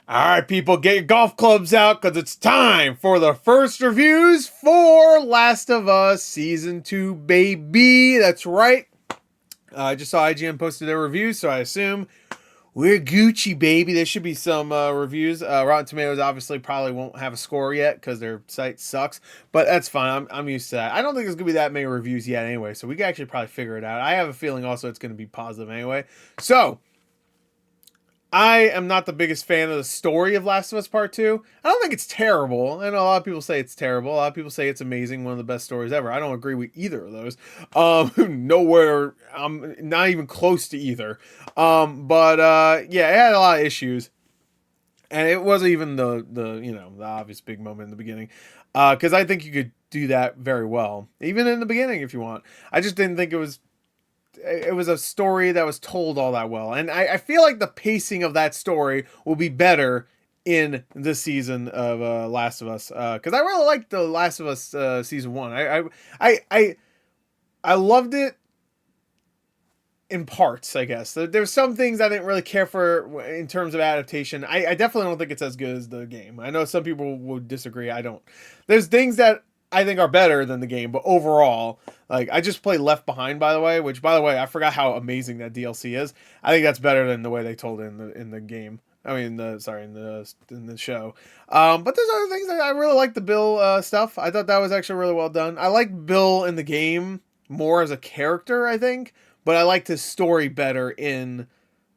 All right, people, get your golf clubs out because it's time for the first reviews for Last of Us Season 2, baby. That's right. I just saw IGN posted their reviews, so I assume we're Gucci, baby. There should be some reviews. Rotten Tomatoes obviously probably won't have a score yet because their site sucks, but that's fine. I'm used to that. I don't think there's going to be that many reviews yet anyway, so we can actually probably figure it out. I have a feeling also it's going to be positive anyway. So, I am not the biggest fan of the story of Last of Us Part 2. I don't think it's terrible. I know a lot of people say it's terrible. A lot of people say it's amazing, one of the best stories ever. I don't agree with either of those. Nowhere, I'm not even close to either. Yeah, it had a lot of issues. And it wasn't even the obvious big moment in the beginning. Because I think you could do that very well. Even in the beginning if you want. I just didn't think it was a story that was told all that well. And I feel like the pacing of that story will be better in this season of Last of Us. Because I really liked the Last of Us season 1. I loved it in parts, I guess. There's some things I didn't really care for in terms of adaptation. I definitely don't think it's as good as the game. I know some people would disagree. I don't. There's things that I think are better than the game, but overall, like, I just played Left Behind, by the way, which, by the way, I forgot how amazing that DLC is. I think that's better than the way they told it in the game. I mean, in the show. But there's other things that I really like the Bill stuff. I thought that was actually really well done. I like Bill in the game more as a character, I think, but I liked his story better in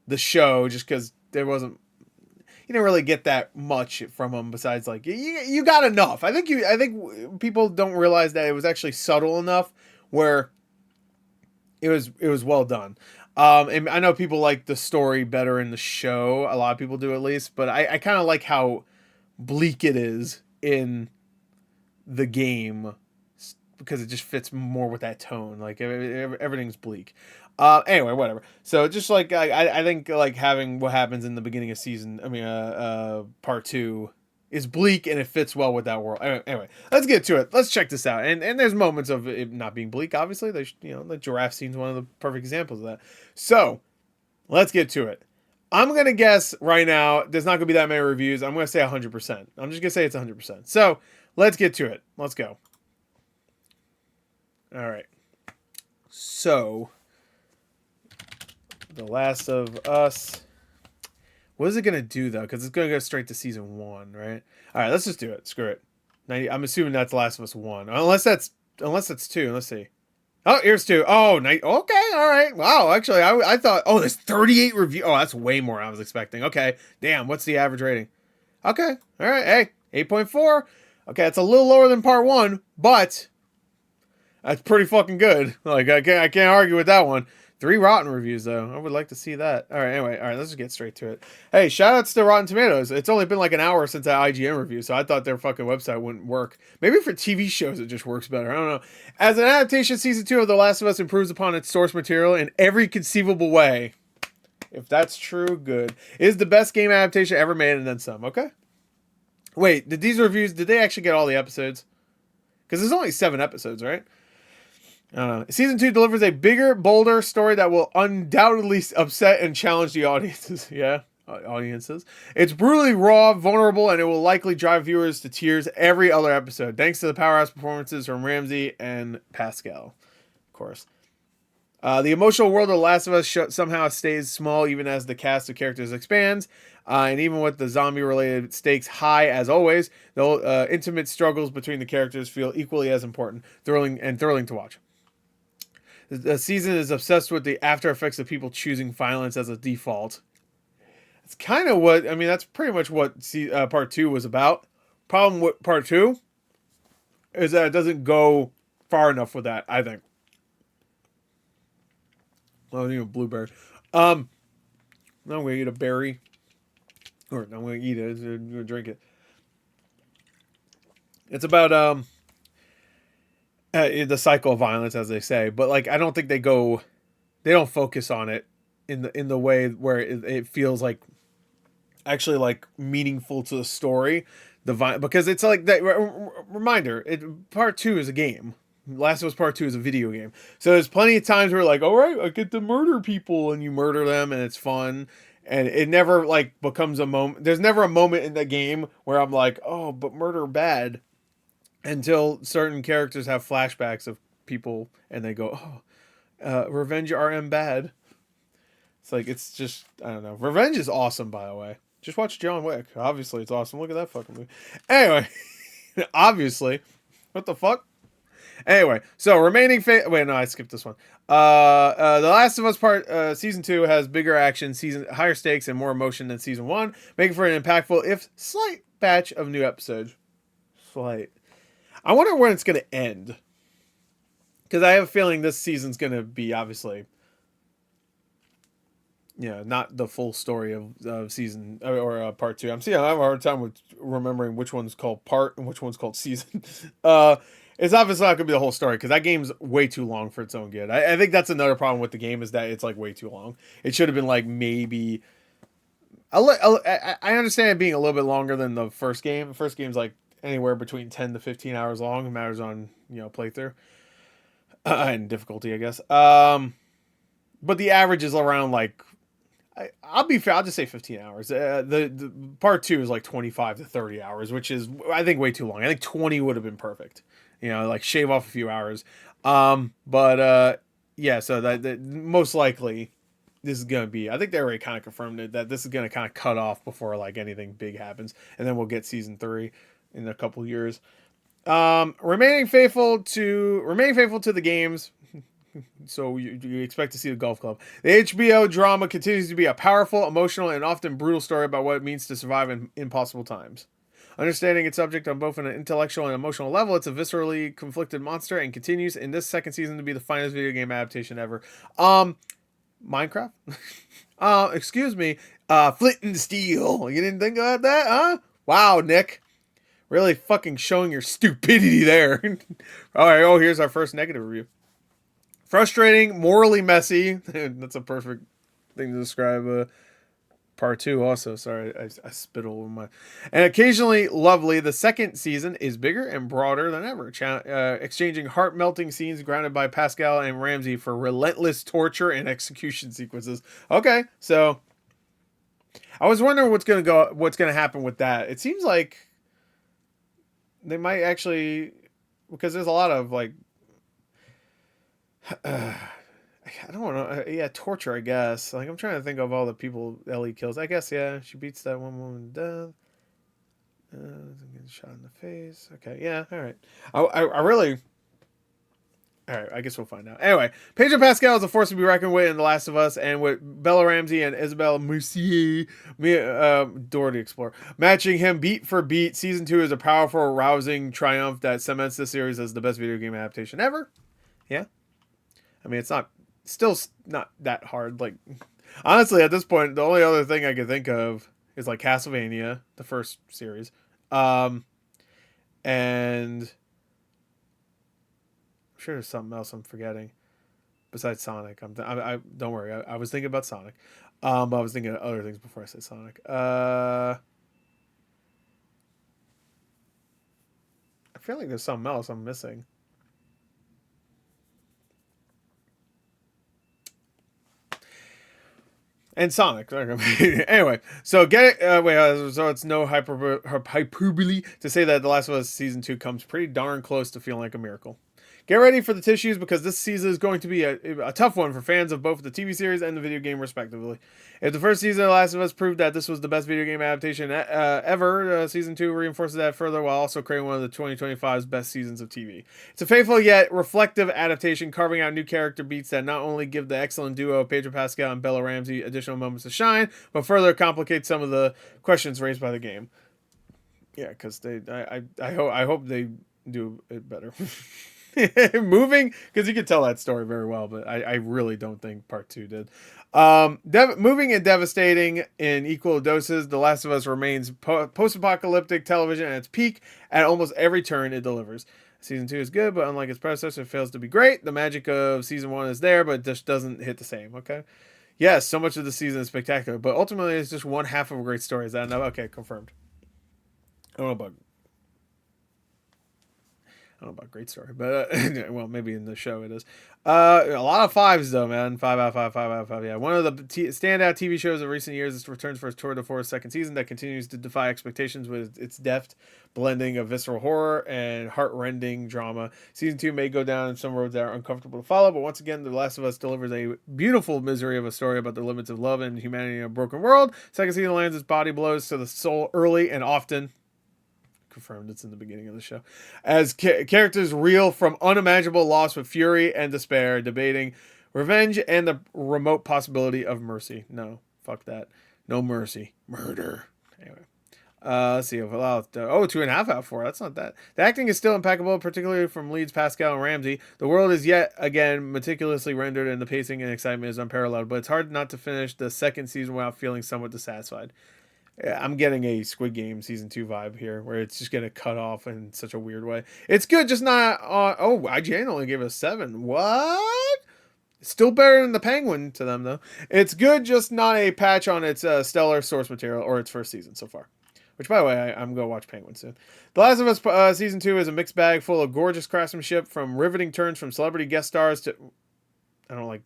the show just because you didn't really get that much from him besides like you got enough. I think people don't realize that it was actually subtle enough where it was well done. And I know people like the story better in the show. A lot of people do at least, but I kind of like how bleak it is in the game because it just fits more with that tone. Like everything's bleak. Anyway, whatever. So just like I think like having what happens in the beginning of part 2 is bleak and it fits well with that world. Anyway, let's get to it. Let's check this out. And there's moments of it not being bleak. Obviously, the giraffe scene's one of the perfect examples of that. So let's get to it. I'm gonna guess right now. There's not gonna be that many reviews. I'm gonna say 100%. I'm just gonna say it's 100%. So let's get to it. Let's go. All right. So, The Last of Us. What is it going to do, though? Because it's going to go straight to season 1, right? All right, let's just do it. Screw it. I'm assuming that's Last of Us 1. Unless that's 2. Let's see. Oh, here's 2. Oh, okay. All right. Wow. Actually, I thought, there's 38 reviews. Oh, that's way more than I was expecting. Okay. Damn. What's the average rating? Okay. All right. Hey, 8.4. Okay. That's a little lower than part 1, but that's pretty fucking good. Like, I can't argue with that one. 3 rotten reviews, though. I would like to see that. All right, anyway. All right, let's just get straight to it. Hey, shout-outs to Rotten Tomatoes. It's only been like an hour since that IGN review, so I thought their fucking website wouldn't work. Maybe for TV shows it just works better. I don't know. As an adaptation, Season 2 of The Last of Us improves upon its source material in every conceivable way. If that's true, good. It is the best game adaptation ever made, and then some. Okay? Wait, did they actually get all the episodes? Because there's only 7 episodes, right? Season 2 delivers a bigger, bolder story that will undoubtedly upset and challenge the audiences. Yeah, audiences. It's brutally raw, vulnerable, and it will likely drive viewers to tears every other episode, thanks to the powerhouse performances from Ramsey and Pascal, of course. The emotional world of The Last of Us somehow stays small even as the cast of characters expands, and even with the zombie-related stakes high as always, the intimate struggles between the characters feel equally as important, thrilling to watch. The season is obsessed with the after effects of people choosing violence as a default. It's kind of that's pretty much what part 2 was about. Problem with part 2 is that it doesn't go far enough with that, I think. Oh, I need a blueberry. I'm going to eat a berry. Or I'm going to eat it. I'm going to drink it. It's about, the cycle of violence, as they say, but like I don't think they don't focus on it in the way where it feels like actually like meaningful to the story. Because it's like that reminder. Part 2 is a game. Last of Us Part 2 is a video game, so there's plenty of times where like, all right, I get to murder people, and you murder them, and it's fun. and it never like becomes a moment. There's never a moment in the game where I'm like, oh, but murder bad, until certain characters have flashbacks of people and they go, oh, revenge RM bad. It's like, it's just, I don't know. Revenge is awesome, by the way. Just watch John Wick. Obviously, it's awesome. Look at that fucking movie. Anyway, obviously, what the fuck? Anyway, so remaining wait, no, I skipped this one. The Last of Us season 2 has bigger action, higher stakes, and more emotion than season 1, making for an impactful, if slight, batch of new episodes. Slight. I wonder when it's gonna end, because I have a feeling this season's gonna be obviously, not the full story of season or part 2. I have a hard time with remembering which one's called part and which one's called season. It's obviously not gonna be the whole story because that game's way too long for its own good. I think that's another problem with the game, is that it's like way too long. It should have been like maybe. I understand it being a little bit longer than the first game. The first game's like anywhere between 10 to 15 hours long. It matters on playthrough and difficulty, I guess. But the average is around like. I'll be fair. I'll just say 15 hours. The part 2 is like 25 to 30 hours, which is, I think, way too long. I think 20 would have been perfect. Like shave off a few hours. But yeah. So that most likely this is gonna be. I think they already kind of confirmed it, that this is gonna kind of cut off before like anything big happens, and then we'll get season 3 in a couple years. Remaining faithful to the games. So you expect to see the golf club. The HBO drama continues to be a powerful, emotional, and often brutal story about what it means to survive in impossible times. Understanding its subject on both an intellectual and emotional level, it's a viscerally conflicted monster and continues in this second season to be the finest video game adaptation ever. Minecraft? Excuse me. Flint and Steel. You didn't think about that, huh? Wow, Nick. Really fucking showing your stupidity there. Alright, here's our first negative review. Frustrating, morally messy. That's a perfect thing to describe part 2 also. Sorry, I spit all over my... And occasionally lovely, the second season is bigger and broader than ever. Exchanging heart-melting scenes grounded by Pascal and Ramsey for relentless torture and execution sequences. Okay, so... I was wondering what's gonna happen with that. It seems like... they might actually... because there's a lot of, like... I don't know. Yeah, torture, I guess. Like, I'm trying to think of all the people Ellie kills. I guess, yeah, she beats that one woman to death. Getting shot in the face. Okay, yeah, all right. I really... all right, I guess we'll find out. Anyway, Pedro Pascal is a force to be reckoned with in The Last of Us, and with Bella Ramsey and Isabelle Mercier, Dora the Explorer, matching him beat for beat. Season 2 is a powerful, rousing triumph that cements this series as the best video game adaptation ever. Yeah. I mean, it's still not that hard. Like, honestly, at this point, the only other thing I could think of is like Castlevania, the first series, and I'm sure there's something else I'm forgetting besides Sonic. I don't worry. I was thinking about Sonic, but I was thinking of other things before I said Sonic. I feel like there's something else I'm missing. And Sonic. Anyway, so so it's no hyperbole to say that The Last of Us Season 2 comes pretty darn close to feeling like a miracle. Get ready for the tissues, because this season is going to be a tough one for fans of both the TV series and the video game, respectively. If the first season of The Last of Us proved that this was the best video game adaptation ever, Season 2 reinforces that further, while also creating one of the 2025's best seasons of TV. It's a faithful yet reflective adaptation, carving out new character beats that not only give the excellent duo of Pedro Pascal and Bella Ramsey additional moments to shine, but further complicate some of the questions raised by the game. Yeah, because I hope they do it better. Moving, because you could tell that story very well, but I really don't think part 2 did. Moving and devastating in equal doses, The Last of Us remains post-apocalyptic television at its peak. At almost every turn it delivers. Season 2 is good, but unlike its predecessor, it fails to be great. The magic of Season 1 is there, but it just doesn't hit the same, okay? Yes, so much of the season is spectacular, but ultimately it's just one half of a great story. Is that enough? Okay, confirmed. I don't know about... I don't know about great story, but well, maybe in the show it is. A lot of fives though, man. 5 out of 5, 5 out of 5. Yeah, one of the standout TV shows of recent years is returns for its tour de force second season that continues to defy expectations with its deft blending of visceral horror and heart-rending drama. Season 2 may go down some roads that are uncomfortable to follow, but once again, The Last of Us delivers a beautiful misery of a story about the limits of love and humanity in a broken world. Second season lands its body blows to the soul early and often. Confirmed it's in the beginning of the show, as characters reel from unimaginable loss with fury and despair, debating revenge and the remote possibility of mercy. No, fuck that. No mercy. Murder. Anyway. Let's see. 2.5 out of 4. That's not that. The acting is still impeccable, particularly from leads Pascal and Ramsey. The world is yet again meticulously rendered, and the pacing and excitement is unparalleled. But it's hard not to finish the second season without feeling somewhat dissatisfied. I'm getting a Squid Game season 2 vibe here, where it's just gonna cut off in such a weird way. It's good, just not. IGN only gave it a 7. What? Still better than the Penguin to them though. It's good, just not a patch on its stellar source material or its first season so far. Which, by the way, I'm gonna watch Penguin soon. The Last of Us season 2 is a mixed bag full of gorgeous craftsmanship, from riveting turns from celebrity guest stars to. I don't like.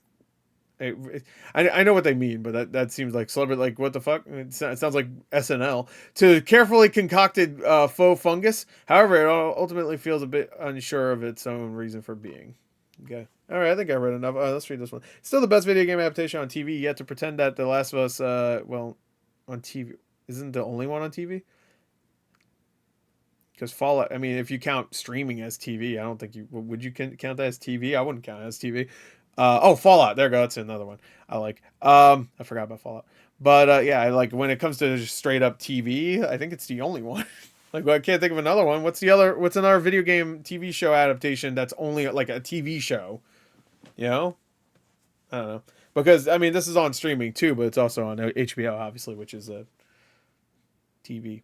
I know what they mean, but that seems like celebrity. Like, what the fuck? It sounds like SNL. To carefully concocted faux fungus. However, it ultimately feels a bit unsure of its own reason for being. Okay. All right, I think I read enough. Let's read this one. Still the best video game adaptation on TV. Yet to pretend that The Last of Us, on TV, isn't the only one on TV. Because Fallout, I mean, if you count streaming as TV, I don't think you would. You count that as TV? I wouldn't count it as TV. Fallout. There we go. That's another one I like. I forgot about Fallout. But yeah, I like when it comes to just straight up TV, I think it's the only one. Like, well, I can't think of another one. What's another video game TV show adaptation that's only like a TV show? You know? I don't know. Because, I mean, this is on streaming too, but it's also on HBO, obviously, which is a TV.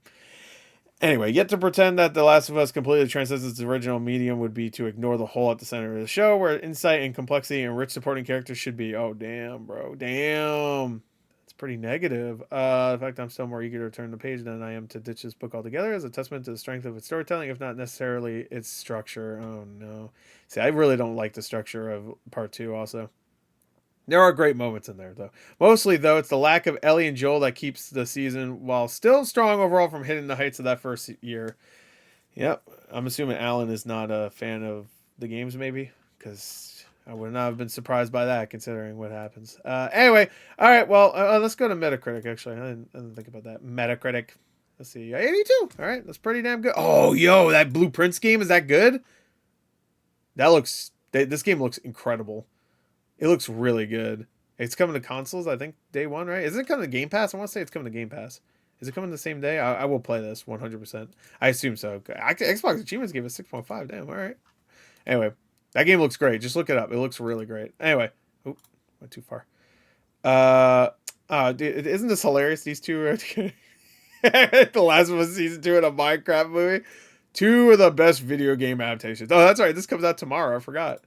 Anyway, yet to pretend that The Last of Us completely transcends its original medium would be to ignore the hole at the center of the show, where insight and complexity and rich supporting characters should be. Oh, damn, bro. Damn. That's pretty negative. In fact, I'm still more eager to turn the page than I am to ditch this book altogether as a testament to the strength of its storytelling, if not necessarily its structure. Oh, no. See, I really don't like the structure of part 2 also. There are great moments in there, though. Mostly, though, it's the lack of Ellie and Joel that keeps the season, while still strong overall, from hitting the heights of that first year. Yep. I'm assuming Alan is not a fan of the games, maybe? Because I would not have been surprised by that, considering what happens. Anyway, all right, well, let's go to Metacritic, actually. I didn't think about that. Metacritic. Let's see. 82. All right, that's pretty damn good. Oh, yo, that Blueprints game, is that good? This game looks incredible. It looks really good. It's coming to consoles, I think, day 1, right? Is it coming to Game Pass? I want to say it's coming to Game Pass. Is it coming the same day? I will play this 100%. I assume so. Xbox Achievements gave it 6.5. Damn, all right. Anyway, that game looks great. Just look it up. It looks really great. Anyway. Oop, went too far. Dude, isn't this hilarious? These two are The Last of Us Season 2 in a Minecraft movie. 2 of the best video game adaptations. Oh, that's right. This comes out tomorrow. I forgot.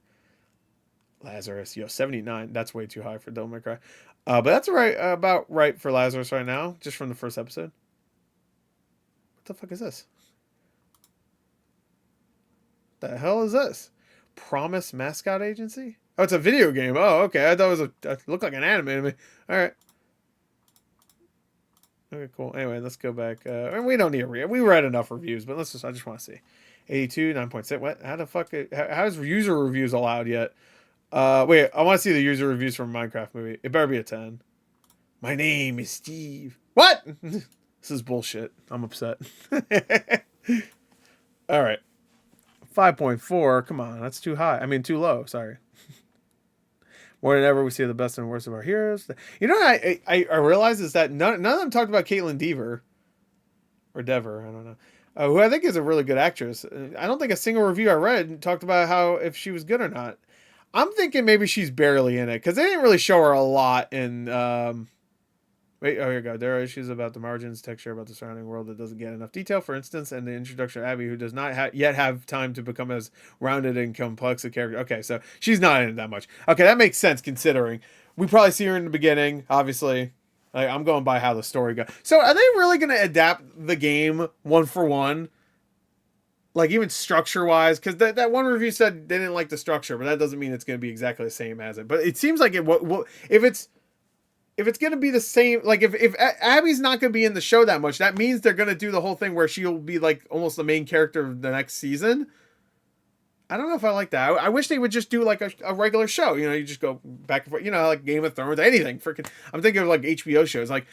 Lazarus, 79. That's way too high for Devil May Cry. But that's about right for Lazarus right now, just from the first episode. What the fuck is this? The hell is this? Promise Mascot Agency? Oh, it's a video game. Oh, okay. I thought it looked like an anime to me. All right. Okay, cool. Anyway, let's go back. We don't need a we read enough reviews, but I just want to see. 82, 9.6. What? How the fuck? How is user reviews allowed yet? Wait, I want to see the user reviews from Minecraft movie. It better be a 10. My name is Steve. What? This is bullshit. I'm upset. All right. 5.4. Come on. That's too high. I mean, too low. Sorry. More than ever, we see the best and worst of our heroes. You know what I realize is that none of them talked about Caitlin Dever. Or Dever. I don't know. Who I think is a really good actress. I don't think a single review I read talked about if she was good or not. I'm thinking maybe she's barely in it, because they didn't really show her a lot in... here we go. There are issues about the margins, texture, about the surrounding world that doesn't get enough detail, for instance, and the introduction of Abby, who does not yet have time to become as rounded and complex a character. Okay, so she's not in it that much. Okay, that makes sense, considering. We probably see her in the beginning, obviously. I'm going by how the story goes. So are they really going to adapt the game one for one? like even structure wise, because that one review said they didn't like the structure, but that doesn't mean it's going to be exactly the same as it. But it seems like it. What if it's going to be the same? Like if Abby's not going to be in the show that much, that means they're going to do the whole thing where she'll be like almost the main character of the next season. I don't know if I like that. I wish they would just do like a regular show. You know, you just go back and forth. You know, like Game of Thrones, anything. Freaking, I'm thinking of like HBO shows. Like,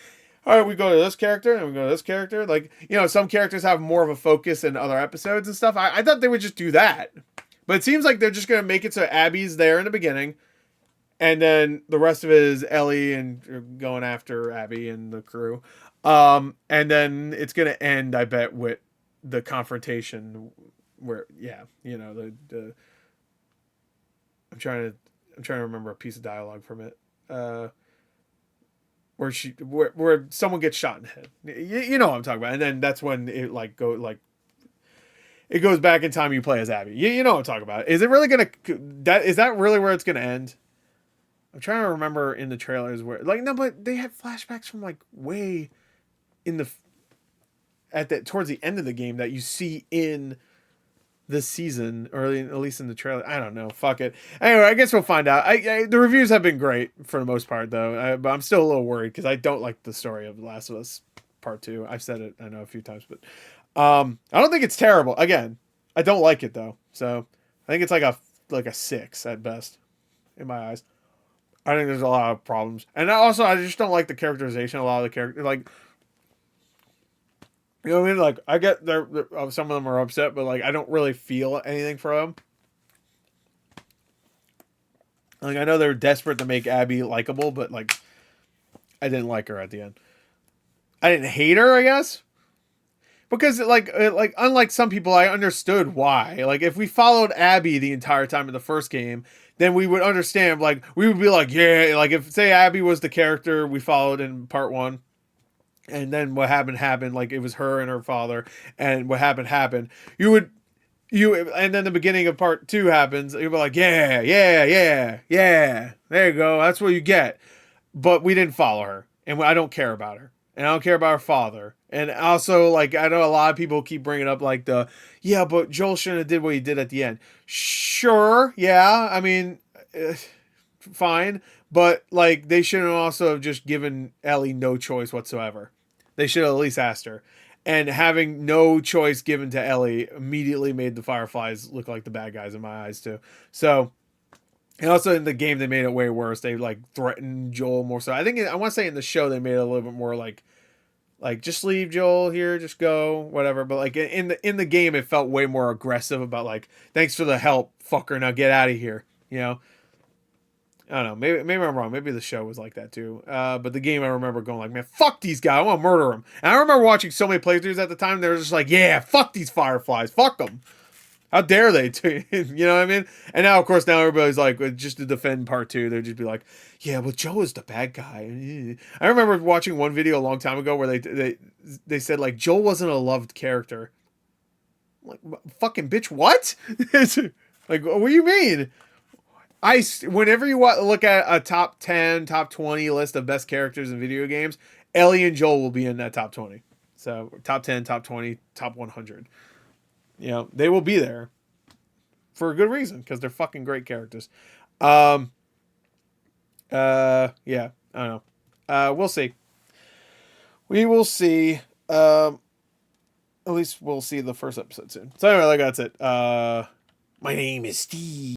all right, we go to this character and we go to this character. Like, you know, some characters have more of a focus in other episodes and stuff. I thought they would just do that, but it seems like they're just gonna make it so Abby's there in the beginning, and then the rest of it is Ellie and going after Abby and the crew. And then it's gonna end, I bet, with the confrontation where, yeah, you know, the I'm trying to remember a piece of dialogue from it. Where someone gets shot in the head. You know what I'm talking about. And then that's when it it goes back in time. You play as Abby. You know what I'm talking about. Is it really gonna is that really where it's gonna end? I'm trying to remember in the trailers where like no, but they had flashbacks from like way in the towards the end of the game that you see in this season, or at least in the trailer. I don't know. Fuck it. Anyway, I guess we'll find out. The reviews have been great for the most part, though. But I'm still a little worried because I don't like the story of The Last of Us Part 2. I've said it, I know, a few times, but I don't think it's terrible. Again, I don't like it though, so I think it's like a 6 at best in my eyes. I think there's a lot of problems, and also I just don't like the characterization. A lot of the characters, like, you know what I mean? Like, I get some of them are upset, but like, I don't really feel anything for them. Like, I know they're desperate to make Abby likable, but like, I didn't like her at the end. I didn't hate her, I guess, because like unlike some people, I understood why. Like, if we followed Abby the entire time in the first game, then we would understand. Like, we would be like, yeah, like if say Abby was the character we followed in part 1. And then what happened, like it was her and her father, and what happened. And then the beginning of part 2 happens, you'll be like, yeah, there you go, that's what you get. But we didn't follow her, and I don't care about her, and I don't care about her father. And also, like, I know a lot of people keep bringing up like yeah, but Joel shouldn't have did what he did at the end. Sure, yeah, I mean, fine, but like they shouldn't also have just given Ellie no choice whatsoever. They should have at least asked her. And having no choice given to Ellie immediately made the Fireflies look like the bad guys in my eyes too. So, and also in the game they made it way worse. They like threatened Joel more so. I think I want to say in the show they made it a little bit more like just leave Joel here, just go, whatever. But like in the game it felt way more aggressive about like, thanks for the help, fucker, now get out of here. You know? I don't know. Maybe I'm wrong. Maybe the show was like that too. But the game, I remember going like, man, fuck these guys. I want to murder them. And I remember watching so many playthroughs at the time. They were just like, yeah, fuck these Fireflies. Fuck them. How dare they? You know what I mean? And now, of course, now everybody's like, just to defend part 2, they'd just be like, yeah, well, Joe is the bad guy. I remember watching one video a long time ago where they said like Joel wasn't a loved character. I'm like, fucking bitch, what? Like, what do you mean? Whenever you look at a top 10, top 20 list of best characters in video games, Ellie and Joel will be in that top 20. So top 10, top 20, top 100. You know, they will be there for a good reason because they're fucking great characters. Yeah, I don't know. We'll see. We will see. At least we'll see the first episode soon. So anyway, that's it. My name is Steve.